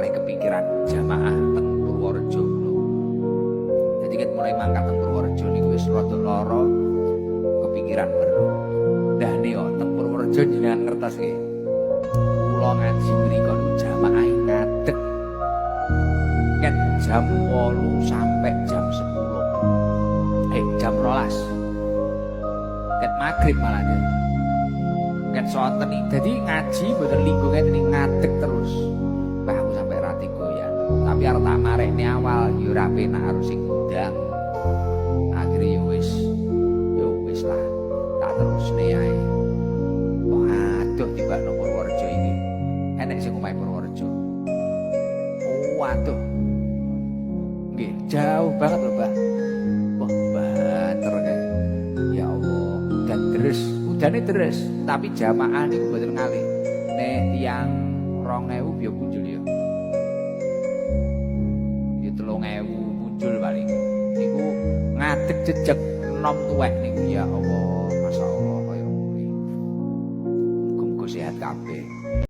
malih kepikiran jamaah teng Purworejo. Jadi ket mulai mangkat teng Purworejo niku wis rada lara kepikiran bener. Dane yo teng Purworejo jenengan ngertos nggih. Kula ngaji mriku niku jamaah ngadeg. Ket jam 8 sampai jam 10. Jam 12. Ket magrib malah dia. Ket sonten iki dadi ngaji mboten linggo ngene ngadeg terus. Mbah aku sampai rati goyang. Tapi arep tak marekne awal yo ora penak harus sing ndang. Akhire yo wis lah. Tak terusne ae. Waduh tibakno Purworejo iki. Enek sing omahe Purworejo. Waduh. Nggih, jauh banget lho, Mbak. Wah, banter kae. Ya Allah, udan deres, udane deres, tapi jamaah niku mboten ngalih. Nek tiyang 2000 ya punjul ya. Ya 3000 punjul paling. Niku ngadeg jejeg enom tuwek niku ya Allah, masyaallah kaya kuwi. Muga-muga sehat kabeh.